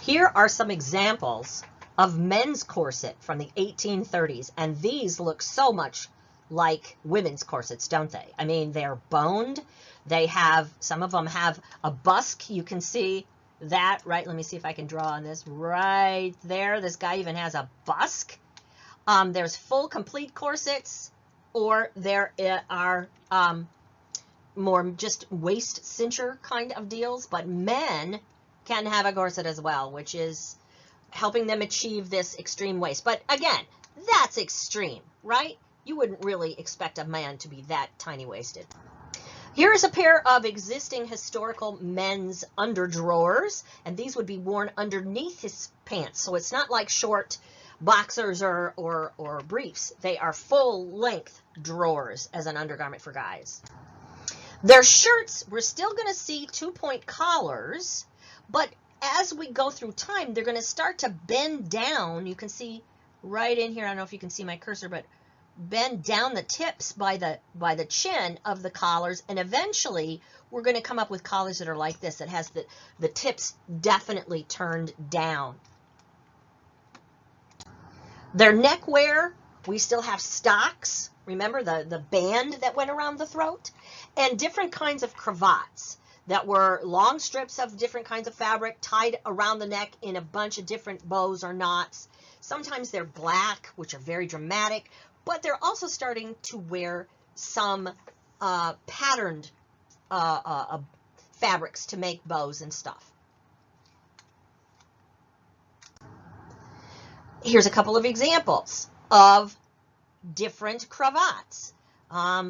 Here are some examples of men's corset from the 1830s, and these look so much like women's corsets, don't they? I mean, they're boned. They have, some of them have a busk. You can see that, right? Let me see if I can draw on this right there. This guy even has a busk. There's full, complete corsets, or there are more just waist cincher kind of deals, but men can have a corset as well, which is helping them achieve this extreme waist. But again, that's extreme, right? You wouldn't really expect a man to be that tiny waisted. Here's a pair of existing historical men's underdrawers, and these would be worn underneath his pants. So it's not like short boxers or briefs. They are full-length drawers as an undergarment for guys. Their shirts, we're still going to see two-point collars, but as we go through time, they're going to start to bend down. You can see right in here, I don't know if you can see my cursor, but bend down the tips by the chin of the collars, and eventually we're going to come up with collars that are like this, that has the tips definitely turned down. Their neckwear, we still have stocks. Remember the band that went around the throat? And different kinds of cravats that were long strips of different kinds of fabric tied around the neck in a bunch of different bows or knots. Sometimes they're black, which are very dramatic, but they're also starting to wear some patterned fabrics to make bows and stuff. Here's a couple of examples of different cravats.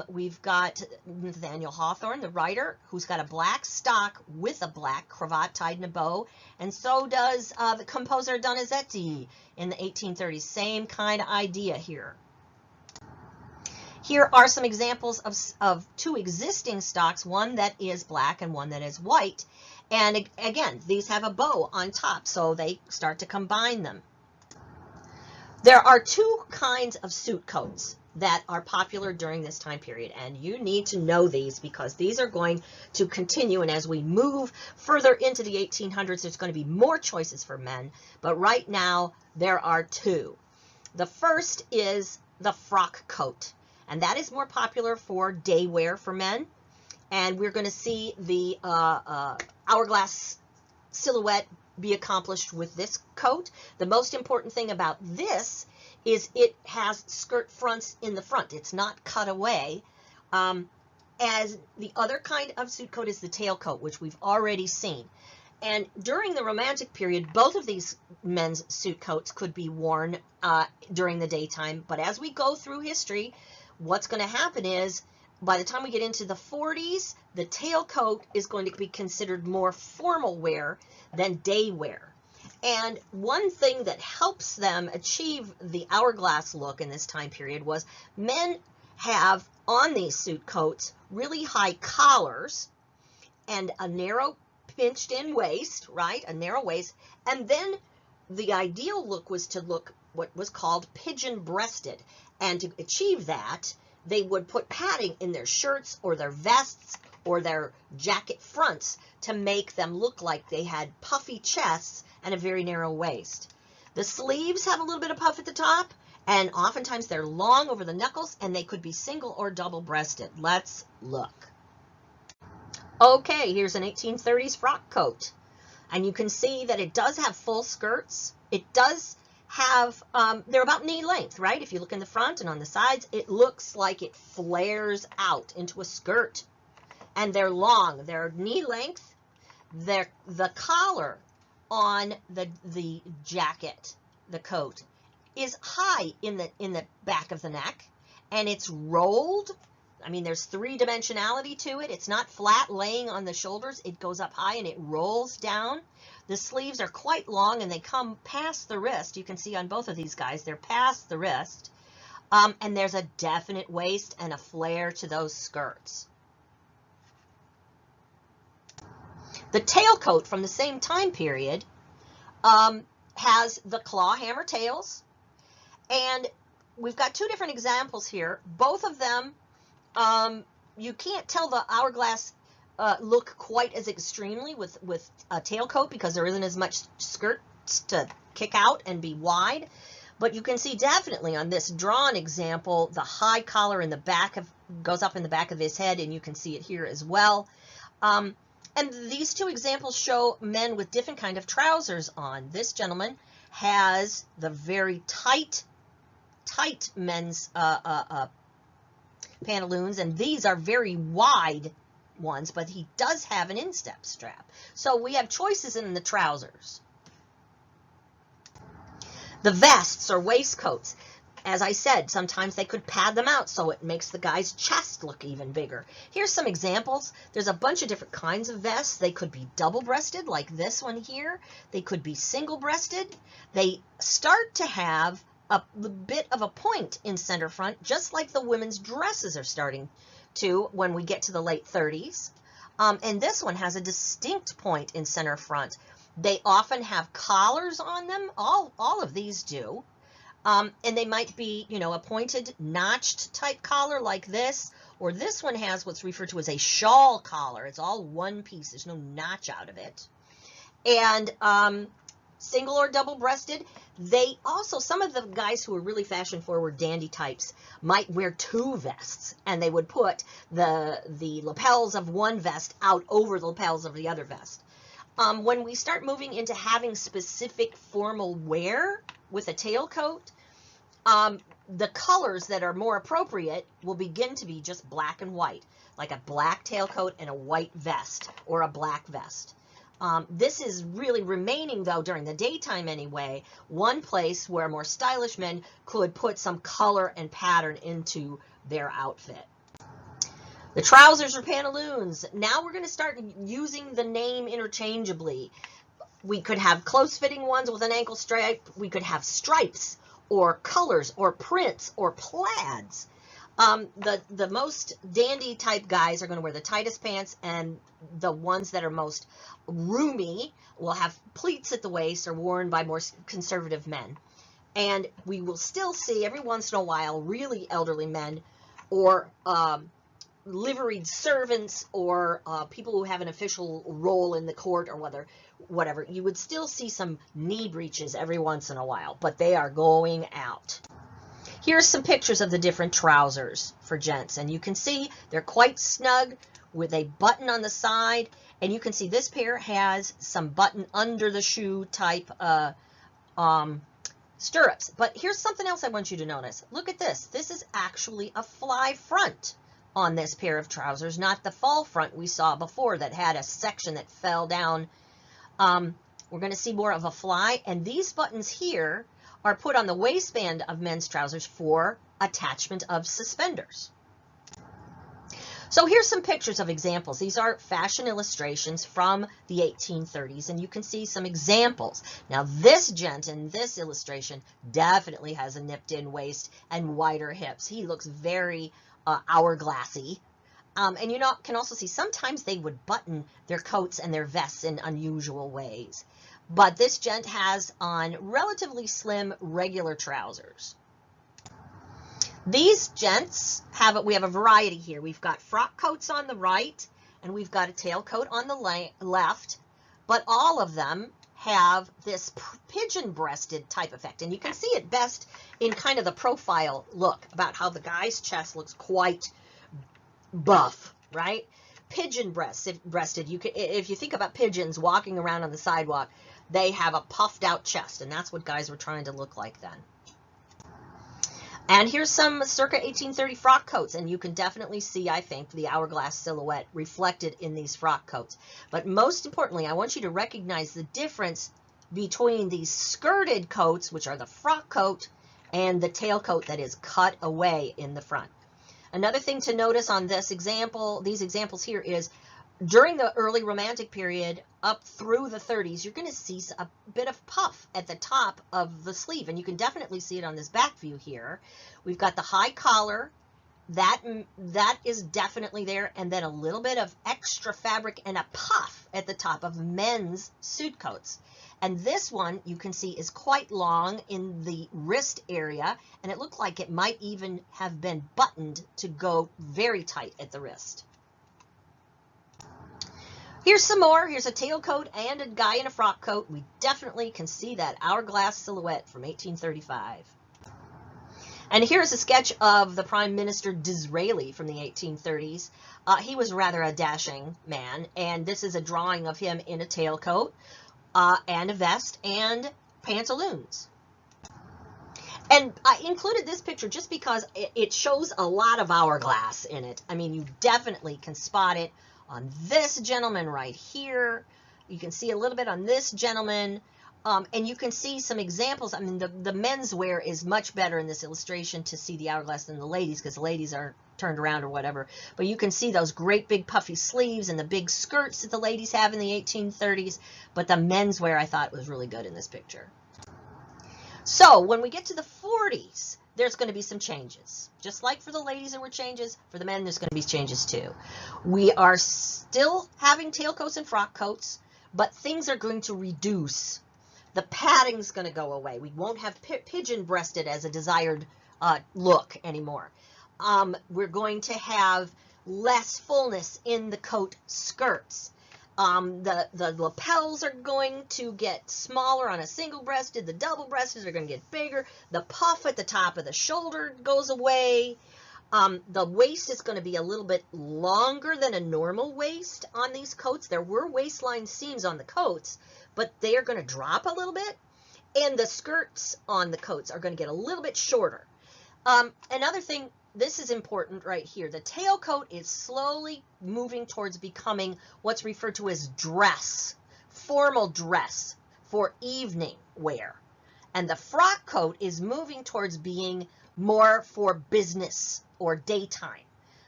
We've got Nathaniel Hawthorne, the writer, who's got a black stock with a black cravat tied in a bow, and so does the composer Donizetti in the 1830s. Same kind of idea here. Here are some examples of two existing stocks, one that is black and one that is white. And again, these have a bow on top, so they start to combine them. There are two kinds of suit coats that are popular during this time period, and you need to know these because these are going to continue, and as we move further into the 1800s, there's going to be more choices for men, but right now there are two. The first is the frock coat, and that is more popular for day wear for men, and we're going to see the hourglass silhouette be accomplished with this coat. The most important thing about this is it has skirt fronts in the front. It's not cut away. As the other kind of suit coat is the tailcoat, which we've already seen. And during the Romantic period, both of these men's suit coats could be worn during the daytime. But as we go through history, what's going to happen is by the time we get into the 40s, the tailcoat is going to be considered more formal wear than day wear. And one thing that helps them achieve the hourglass look in this time period was men have on these suit coats really high collars and a narrow pinched in waist, right? A narrow waist. And then the ideal look was to look what was called pigeon breasted. And to achieve that, they would put padding in their shirts or their vests or their jacket fronts to make them look like they had puffy chests and a very narrow waist. The sleeves have a little bit of puff at the top, and oftentimes they're long over the knuckles, and they could be single or double breasted. Let's look. Okay, here's an 1830s frock coat, and you can see that it does have full skirts. It does have, they're about knee length, right? If you look in the front and on the sides, it looks like it flares out into a skirt. And they're long, they're knee length. The collar on the jacket, the coat, is high in the back of the neck, and it's rolled. I mean, there's three-dimensionality to it. It's not flat laying on the shoulders. It goes up high and it rolls down. The sleeves are quite long and they come past the wrist. You can see on both of these guys, they're past the wrist. And there's a definite waist and a flare to those skirts. The tailcoat from the same time period has the claw hammer tails. And we've got two different examples here. Both of them, you can't tell the hourglass look quite as extremely with a tailcoat because there isn't as much skirt to kick out and be wide. But you can see definitely on this drawn example, the high collar in the back goes up in the back of his head, and you can see it here as well. And these two examples show men with different kind of trousers on. This gentleman has the very tight men's pantaloons, and these are very wide ones, but he does have an instep strap. So we have choices in the trousers. The vests or waistcoats, as I said, sometimes they could pad them out so it makes the guy's chest look even bigger. Here's some examples. There's a bunch of different kinds of vests. They could be double-breasted like this one here. They could be single-breasted. They start to have a bit of a point in center front, just like the women's dresses are starting to when we get to the late 30s. And this one has a distinct point in center front. They often have collars on them. All of these do. And they might be, you know, a pointed, notched type collar like this, or this one has what's referred to as a shawl collar. It's all one piece. There's no notch out of it. And single or double-breasted, they also, some of the guys who are really fashion-forward dandy types might wear two vests, and they would put the lapels of one vest out over the lapels of the other vest. When we start moving into having specific formal wear with a tailcoat, the colors that are more appropriate will begin to be just black and white, like a black tailcoat and a white vest, or a black vest. This is really remaining, though, during the daytime anyway, one place where more stylish men could put some color and pattern into their outfit. The trousers or pantaloons. Now we're going to start using the name interchangeably. We could have close-fitting ones with an ankle stripe. We could have stripes or colors or prints or plaids. The most dandy type guys are going to wear the tightest pants, and the ones that are most roomy will have pleats at the waist or worn by more conservative men. And we will still see every once in a while really elderly men or liveried servants or people who have an official role in the court or whatever. You would still see some knee breeches every once in a while, but they are going out. Here's some pictures of the different trousers for gents, and you can see they're quite snug with a button on the side, and you can see this pair has some button under the shoe type stirrups. But here's something else I want you to notice. Look at this. This is actually a fly front on this pair of trousers, not the fall front we saw before that had a section that fell down. We're going to see more of a fly, and these buttons here are put on the waistband of men's trousers for attachment of suspenders. So here's some pictures of examples. These are fashion illustrations from the 1830s, and you can see some examples. Now this gent in this illustration definitely has a nipped-in waist and wider hips. He looks very hourglassy. And you can also see sometimes they would button their coats and their vests in unusual ways. But this gent has on relatively slim regular trousers. These gents we have a variety here. We've got frock coats on the right, and we've got a tailcoat on the left, but all of them have this pigeon-breasted type effect. And you can see it best in kind of the profile look about how the guy's chest looks quite buff, right? Pigeon-breasted. If you think about pigeons walking around on the sidewalk, they have a puffed out chest, and that's what guys were trying to look like then. And here's some circa 1830 frock coats, and you can definitely see, I think, the hourglass silhouette reflected in these frock coats. But most importantly, I want you to recognize the difference between these skirted coats, which are the frock coat, and the tailcoat that is cut away in the front. Another thing to notice on these examples here is during the early Romantic period up through the 30s, you're going to see a bit of puff at the top of the sleeve, and you can definitely see it on this back view here. We've got the high collar, that is definitely there, and then a little bit of extra fabric and a puff at the top of men's suit coats. And this one you can see is quite long in the wrist area, and it looked like it might even have been buttoned to go very tight at the wrist. Here's some more. Here's a tailcoat and a guy in a frock coat. We definitely can see that hourglass silhouette from 1835. And here's a sketch of the Prime Minister Disraeli from the 1830s. He was rather a dashing man, and this is a drawing of him in a tailcoat and a vest and pantaloons. And I included this picture just because it shows a lot of hourglass in it. I mean, you definitely can spot it on this gentleman right here. You can see a little bit on this gentleman. And you can see some examples. I mean, the men's wear is much better in this illustration to see the hourglass than the ladies, because the ladies are turned around or whatever. But you can see those great big puffy sleeves and the big skirts that the ladies have in the 1830s. But the men's wear I thought was really good in this picture. So when we get to the 40s, there's going to be some changes. Just like for the ladies there were changes, for the men there's going to be changes too. We are still having tailcoats and frock coats, but things are going to reduce. The padding's going to go away. We won't have pigeon-breasted as a desired look anymore. We're going to have less fullness in the coat skirts. The lapels are going to get smaller on a single-breasted. The double-breasted are going to get bigger. The puff at the top of the shoulder goes away. The waist is going to be a little bit longer than a normal waist on these coats. There were waistline seams on the coats, but they are going to drop a little bit. And the skirts on the coats are going to get a little bit shorter. Another thing, this is important right here. The tailcoat is slowly moving towards becoming what's referred to as dress, formal dress for evening wear. And the frock coat is moving towards being more for business or daytime.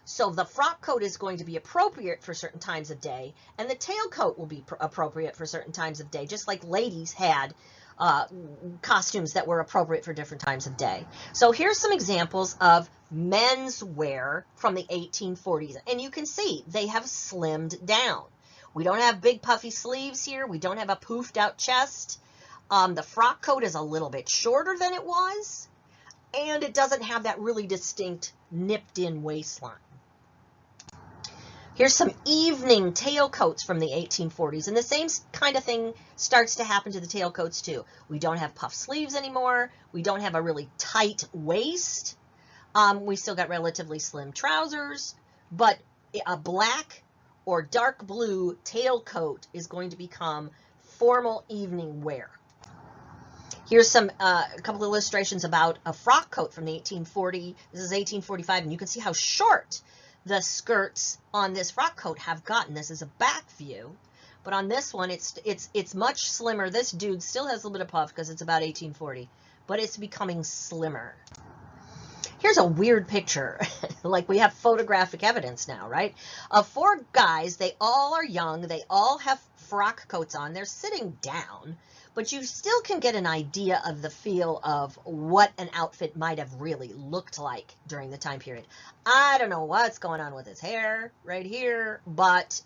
So the frock coat is going to be appropriate for certain times of day, and the tailcoat will be appropriate for certain times of day, just like ladies had costumes that were appropriate for different times of day. So here's some examples of men's wear from the 1840s, and you can see they have slimmed down. We don't have big puffy sleeves here. We don't have a poofed out chest. The frock coat is a little bit shorter than it was, and it doesn't have that really distinct nipped in waistline. Here's some evening tailcoats from the 1840s, and the same kind of thing starts to happen to the tailcoats too. We don't have puff sleeves anymore. We don't have a really tight waist. We still got relatively slim trousers, but a black or dark blue tailcoat is going to become formal evening wear. Here's a couple of illustrations about a frock coat from the 1840. This is 1845, and you can see how short the skirts on this frock coat have gotten. This is a back view, but on this one, it's much slimmer. This dude still has a little bit of puff because it's about 1840, but it's becoming slimmer. Here's a weird picture, like we have photographic evidence now, right? Of four guys, they all are young, they all have frock coats on, they're sitting down, but you still can get an idea of the feel of what an outfit might have really looked like during the time period. I don't know what's going on with his hair right here, but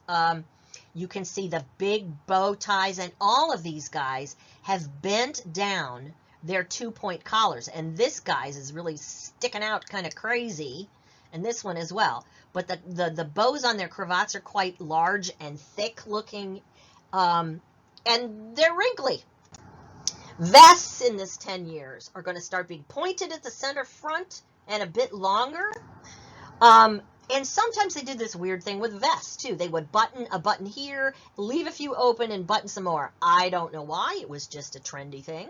you can see the big bow ties, and all of these guys have bent down their 2-point collars, and this guy's is really sticking out kind of crazy, and this one as well. But the bows on their cravats are quite large and thick looking, and they're wrinkly. Vests in this 10 years are going to start being pointed at the center front and a bit longer. And sometimes they did this weird thing with vests too. They would button a button here, leave a few open, and button some more. I don't know why. It was just a trendy thing.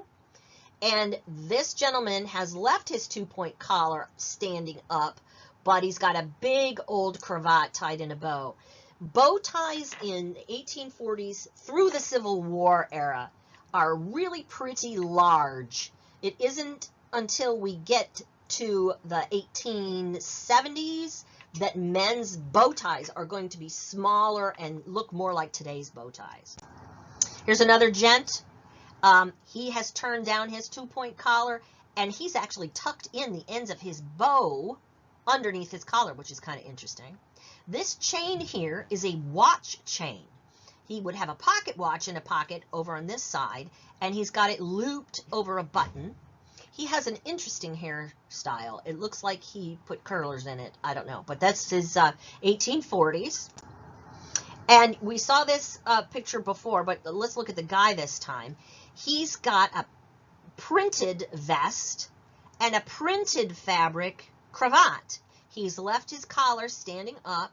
And this gentleman has left his 2-point collar standing up, but he's got a big old cravat tied in a bow. Bow ties in the 1840s through the Civil War era are really pretty large. It isn't until we get to the 1870s that men's bow ties are going to be smaller and look more like today's bow ties. Here's another gent. He has turned down his 2-point collar, and he's actually tucked in the ends of his bow underneath his collar, which is kind of interesting. This chain here is a watch chain. He would have a pocket watch in a pocket over on this side, and he's got it looped over a button. He has an interesting hairstyle. It looks like he put curlers in it. I don't know, but that's his 1840s. And we saw this picture before, but let's look at the guy this time. He's got a printed vest and a printed fabric cravat. He's left his collar standing up.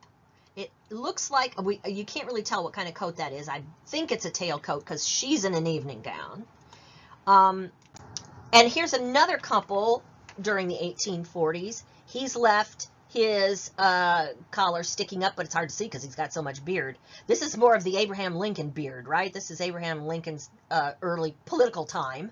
It looks like, you can't really tell what kind of coat that is. I think it's a tailcoat because she's in an evening gown. And here's another couple during the 1840s. He's left his collar sticking up, but it's hard to see because he's got so much beard. This is more of the Abraham Lincoln beard, right? This is Abraham Lincoln's early political time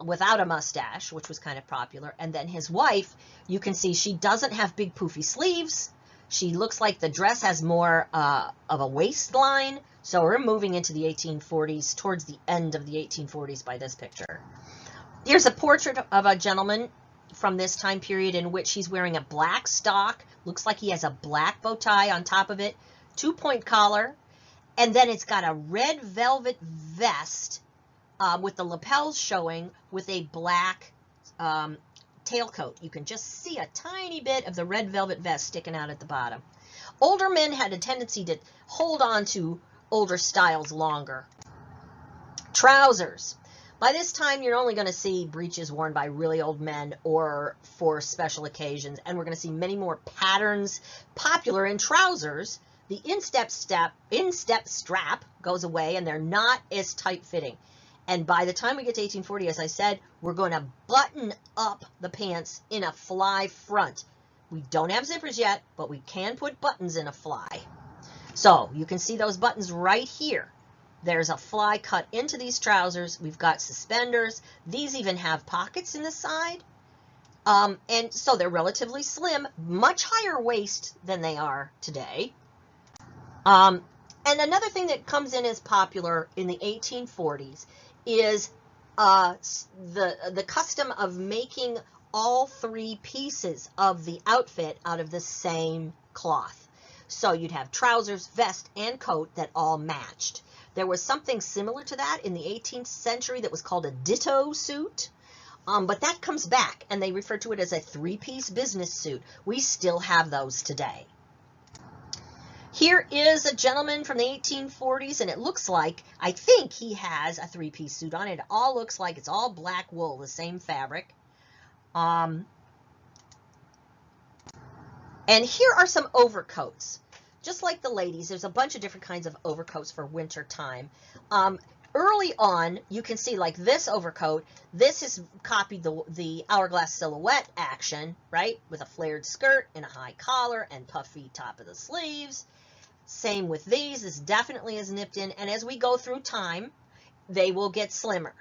without a mustache, which was kind of popular. And then his wife, you can see she doesn't have big poofy sleeves. She looks like the dress has more of a waistline. So we're moving into the 1840s, towards the end of the 1840s by this picture. Here's a portrait of a gentleman from this time period in which he's wearing a black stock. Looks like he has a black bow tie on top of it, 2-point collar, and then it's got a red velvet vest with the lapels showing with a black tailcoat. You can just see a tiny bit of the red velvet vest sticking out at the bottom. Older men had a tendency to hold on to older styles longer. Trousers. By this time, you're only going to see breeches worn by really old men or for special occasions, and we're going to see many more patterns popular in trousers. The instep strap goes away, and they're not as tight-fitting. And by the time we get to 1840, as I said, we're going to button up the pants in a fly front. We don't have zippers yet, but we can put buttons in a fly. So you can see those buttons right here. There's a fly cut into these trousers. We've got suspenders. These even have pockets in the side. And so they're relatively slim, much higher waist than they are today. And another thing that comes in as popular in the 1840s is the custom of making all three pieces of the outfit out of the same cloth. So you'd have trousers, vest, and coat that all matched. There was something similar to that in the 18th century that was called a ditto suit, but that comes back, and they refer to it as a three-piece business suit. We still have those today. Here is a gentleman from the 1840s, and it looks like, I think he has a three-piece suit on. It all looks like it's all black wool, the same fabric. And here are some overcoats. Just like the ladies, there's a bunch of different kinds of overcoats for winter time. Early on, you can see like this overcoat, this has copied the hourglass silhouette action, right? With a flared skirt and a high collar and puffy top of the sleeves. Same with these, this definitely is nipped in, and as we go through time, they will get slimmer.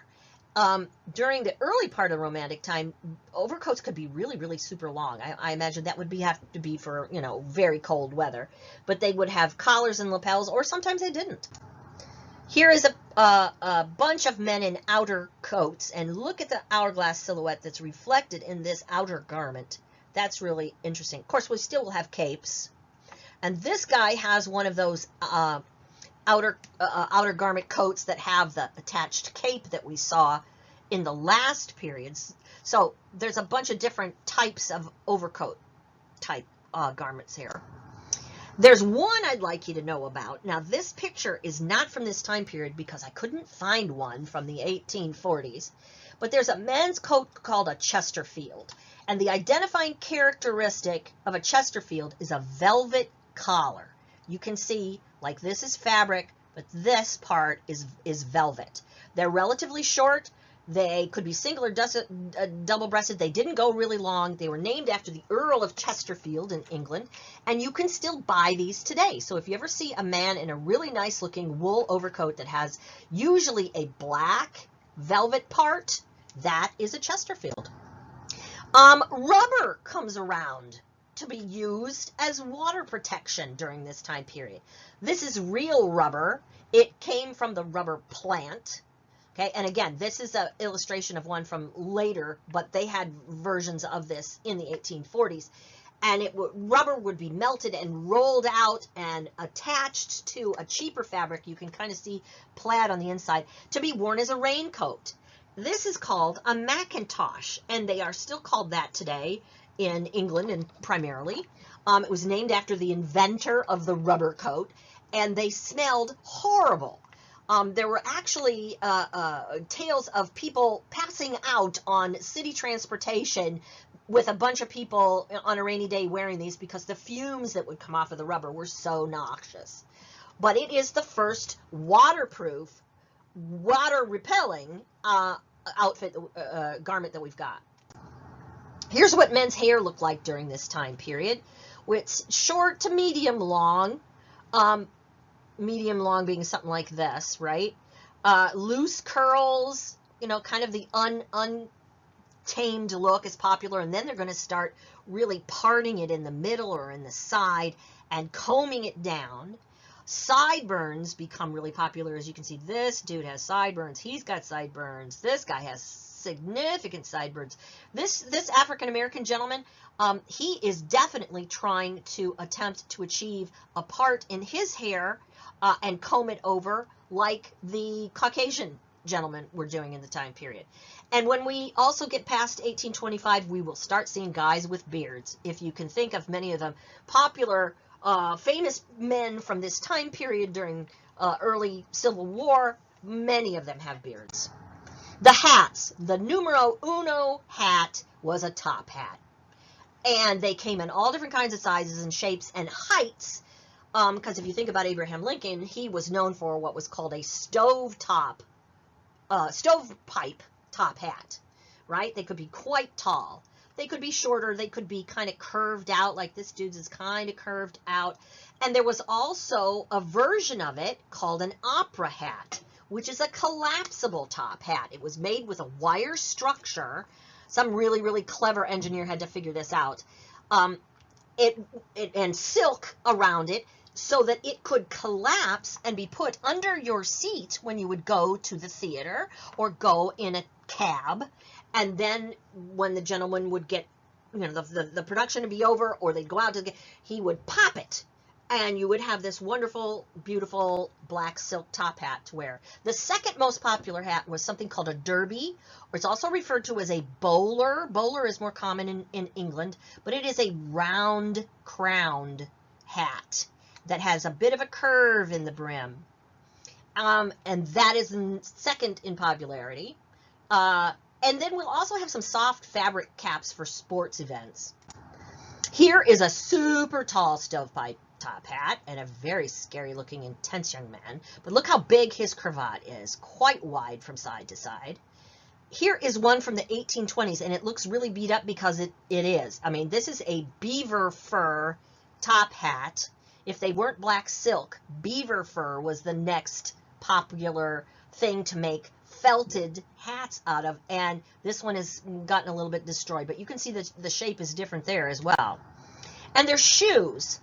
During the early part of Romantic time, overcoats could be really, really super long. I imagine that would have to be for, you know, very cold weather. But they would have collars and lapels, or sometimes they didn't. Here is a bunch of men in outer coats, and look at the hourglass silhouette that's reflected in this outer garment. That's really interesting. Of course, we still will have capes. And this guy has one of those outer garment coats that have the attached cape that we saw in the last periods. So there's a bunch of different types of overcoat type garments here. There's one I'd like you to know about. Now this picture is not from this time period because I couldn't find one from the 1840s, but there's a men's coat called a Chesterfield, and the identifying characteristic of a Chesterfield is a velvet collar. You can see, like, this is fabric, but this part is velvet. They're relatively short. They could be single or double-breasted. They didn't go really long. They were named after the Earl of Chesterfield in England, and you can still buy these today. So if you ever see a man in a really nice-looking wool overcoat that has usually a black velvet part, that is a Chesterfield. Rubber comes around to be used as water protection during this time period. This is real rubber. It came from the rubber plant. Okay, and again, this is an illustration of one from later, but they had versions of this in the 1840s. And rubber would be melted and rolled out and attached to a cheaper fabric. You can kind of see plaid on the inside to be worn as a raincoat. This is called a Macintosh, and they are still called that today in England and primarily. It was named after the inventor of the rubber coat, and they smelled horrible. There were actually tales of people passing out on city transportation with a bunch of people on a rainy day wearing these because the fumes that would come off of the rubber were so noxious. But it is the first waterproof, water-repelling outfit, garment that we've got. Here's what men's hair looked like during this time period. It's short to medium long. Medium long being something like this, right? Loose curls, you know, kind of the untamed look is popular, and then they're going to start really parting it in the middle or in the side and combing it down. Sideburns become really popular. As you can see, this dude has sideburns. He's got sideburns. This guy has significant sideburns. This African-American gentleman, he is definitely trying to attempt to achieve a part in his hair and comb it over like the Caucasian gentlemen were doing in the time period. And when we also get past 1825, we will start seeing guys with beards. If you can think of many of them popular, famous men from this time period during early Civil War, many of them have beards. The hats, the numero uno hat was a top hat. And they came in all different kinds of sizes and shapes and heights. Because if you think about Abraham Lincoln, he was known for what was called a stovepipe top hat, right? They could be quite tall. They could be shorter. They could be kind of curved out, like this dude's is kind of curved out. And there was also a version of it called an opera hat, which is a collapsible top hat. It was made with a wire structure. Some really, really clever engineer had to figure this out. And silk around it, so that it could collapse and be put under your seat when you would go to the theater or go in a cab. And then when the gentleman would get, you know, the production to be over, or they'd go out to he would pop it. And you would have this wonderful, beautiful black silk top hat to wear. The second most popular hat was something called a derby, or it's also referred to as a bowler. Bowler is more common in England, but it is a round crowned hat that has a bit of a curve in the brim. And that is second in popularity. And then we'll also have some soft fabric caps for sports events. Here is a super tall stovepipe top hat and a very scary looking intense young man. But look how big his cravat is, quite wide from side to side. Here is one from the 1820s, and it looks really beat up because it is. I mean, this is a beaver fur top hat. If they weren't black silk, beaver fur was the next popular thing to make felted hats out of, and this one has gotten a little bit destroyed, but you can see that the shape is different there as well. And their shoes,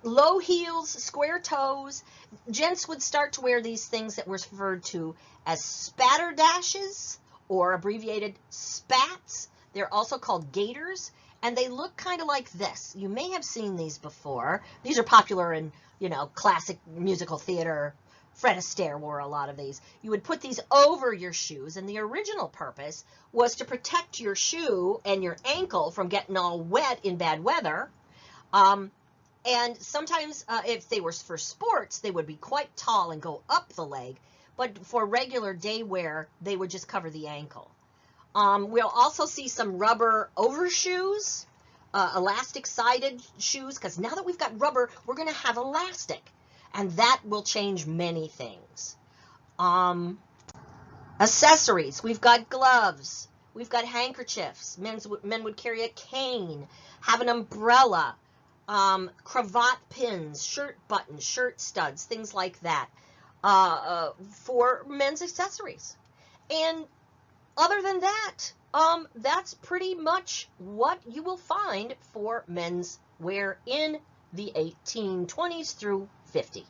low heels, square toes. Gents would start to wear these things that were referred to as spatterdashes, or abbreviated spats. They're also called gaiters, and they look kind of like this. You may have seen these before. These are popular in, you know, classic musical theater. Fred Astaire wore a lot of these. You would put these over your shoes, and the original purpose was to protect your shoe and your ankle from getting all wet in bad weather. And sometimes if they were for sports, they would be quite tall and go up the leg, but for regular day wear, they would just cover the ankle. We'll also see some rubber overshoes, elastic-sided shoes, because now that we've got rubber, we're going to have elastic. And that will change many things. Accessories. We've got gloves. We've got handkerchiefs. Men would carry a cane, have an umbrella, cravat pins, shirt buttons, shirt studs, things like that for men's accessories. And other than that, that's pretty much what you will find for men's wear in the 1820s through 50.